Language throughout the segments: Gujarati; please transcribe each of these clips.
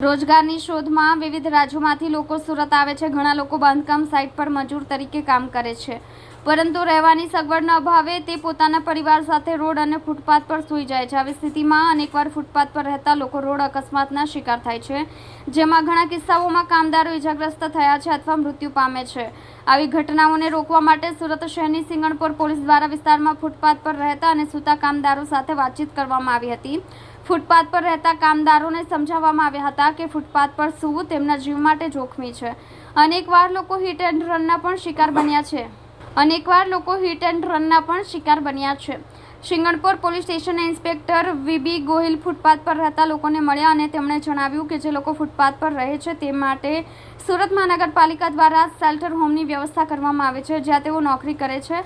રોજગારની શોધમાં વિવિધ રાજ્યોમાંથી લોકો સુરત આવે છે. ઘણા લોકો બાંધકામ સાઇટ પર મજૂર તરીકે કામ કરે છે, પરંતુ રહેવાની સગવડના અભાવે તે પોતાના પરિવાર સાથે રોડ અને ફૂટપાથ પર સૂઈ જાય છે. આવી સ્થિતિમાં અનેકવાર ફૂટપાથ પર રહેતા લોકો રોડ અકસ્માતના શિકાર થાય છે, જેમાં ઘણા કિસ્સાઓમાં કામદારો ઇજાગ્રસ્ત થયા છે અથવા મૃત્યુ પામે છે. આવી ઘટનાઓને રોકવા માટે સુરત શહેરની સિંગણપોર પોલીસ દ્વારા વિસ્તારમાં ફૂટપાથ પર રહેતા અને સૂતા કામદારો સાથે વાતચીત કરવામાં આવી હતી. ફૂટપાથ પર રહેતા કામદારોને સમજાવવામાં આવ્યા હતા કે ફૂટપાથ પર સૂવું તેમના જીવ માટે જોખમી છે. અનેકવાર લોકો હિટ એન્ડ રનના પણ શિકાર બન્યા છે. સિંગણપોર પોલીસ સ્ટેશનના ઇન્સ્પેક્ટર વીબી ગોહિલ ફૂટપાથ પર રહેતા લોકોને મળ્યા અને તેમણે જણાવ્યું કે જે લોકો ફૂટપાથ પર રહે છે તે માટે સુરત મહાનગરપાલિકા દ્વારા શેલ્ટર હોમની વ્યવસ્થા કરવામાં આવી છે. જ્યાં તેઓ નોકરી કરે છે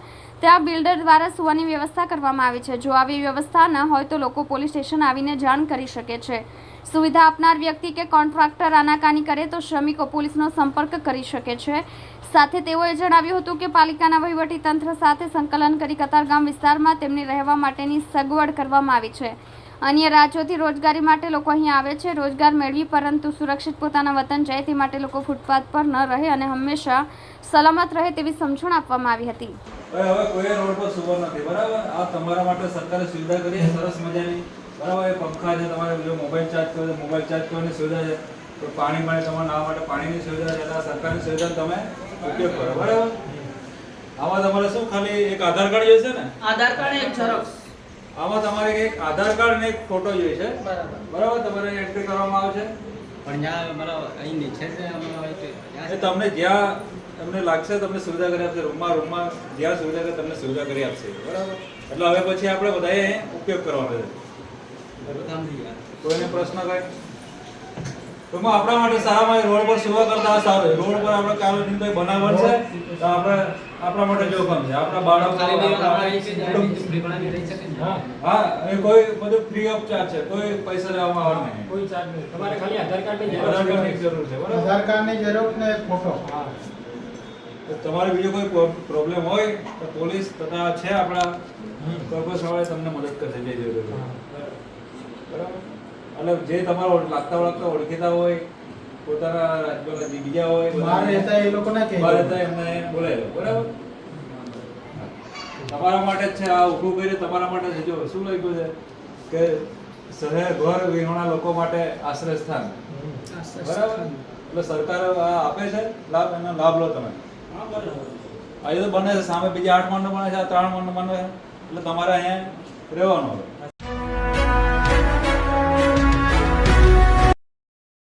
ત્યાં બિલ્ડર દ્વારા સૂવાની વ્યવસ્થા કરવામાં આવી છે. જો આવી વ્યવસ્થા ન હોય તો લોકો પોલીસ સ્ટેશન આવીને જાણ કરી શકે છે. સુવિધા આપનાર વ્યક્તિ કે કોન્ટ્રાક્ટર આનાકાની કરે તો શ્રમિકો પોલીસનો સંપર્ક કરી શકે છે. સાથે તેઓએ જણાવ્યું હતું કે પાલિકાના વહીવટીતંત્ર સાથે સંકલન કરી કતારગામ વિસ્તારમાં તેમની રહેવા માટેની સગવડ કરવામાં આવી છે. અન્ય રાજ્યોથી રોજગારી માટે લોકો અહીં આવે છે, રોજગાર મેળવી, પરંતુ સુરક્ષિત પોતાના વતન જાય તે માટે લોકો ફૂટપાથ પર ન રહે અને હંમેશા સલામત રહે તેવી સમજણ આપવામાં આવી હતી. હવે કોઈ રોડ પર સુવર નથી, બરાબર? આ તમારા માટે સરકારે સુવિધા કરી છે સરસ મજાની, બરાબર? એ પંખા છે, તમારે જો મોબાઈલ ચાર્જ કરો તો મોબાઈલ ચાર્જ કરવાની સુવિધા છે, તો પાણી તમારે નાવા માટે પાણીની સુવિધા છે. આ સરકારની સુવિધા તમે ઉપયોગ કરો, બરાબર? આમાં તમારે શું ખાલી એક આધાર કાર્ડ જોઈશે ને? આધાર કાર્ડ એક ઝેરોક્સ. આમાં તમારે એક આધાર કાર્ડ અને એક ફોટો જોઈશે, બરાબર? તમારે એન્ટ્રી કરવામાં આવશે. પણ જ્યાં મતલબ અહીં છે તમને જ્યાં તમને લાગશે તમને સુવિધા કરી આપશે. રૂમમાં જ્યાં સુવિધા કરે તમને સુવિધા કરી આપશે, બરાબર? એટલે હવે પછી આપણે બધાએ ઉપયોગ કરવાનો છે. કોઈને પ્રશ્ન કઈ ટૂંકમાં આપણા માટે સારામાં રોડ પર સુવા કરતા સારું. રોડ પર આપણે કાનૂની કોઈ બનાવટ છે તો આપણા માટે જોખમ છે. આપણા બાળકો હા, એ કોઈ બધું ફ્રી ઓફ ચાર્જ છે, કોઈ પૈસા લેવામાં આવે નહીં, કોઈ ચાર્જ નહીં. તમારે ખાલી આધાર કાર્ડની જરૂર છે, બરાબર? આધાર કાર્ડની ઝેરોક્ષ ને એક ફોટો. હા, તો તમારે બીજો કોઈ પ્રોબ્લેમ હોય તો પોલીસ તથા છે આપણા કોર્પોરેશન વાળા તમને મદદ કરશે જે જરૂર હોય, બરાબર? એટલે જે તમારો લાગતા ઓળખીતા હોય, પોતાના રાજ્યના બીજા હોય, બહાર રહેતા એ લોકોને બહાર રહેતા એમને બોલાવી લો, બરાબર? તમારા માટે જ છે આ ઊભું કરી, તમારા માટે છે. જો શું લખ્યું છે કે શહેર ઘર વિહોણા લોકો માટે આશ્રય સ્થાન, બરાબર? એટલે સરકાર આપે છે લાભ, એનો લાભ લો તમે. આજે તો બને છે સામે બીજા 8 માળનો બને છે, આ 3 માળનો બને છે, એટલે તમારે અહીંયા રહેવાનું.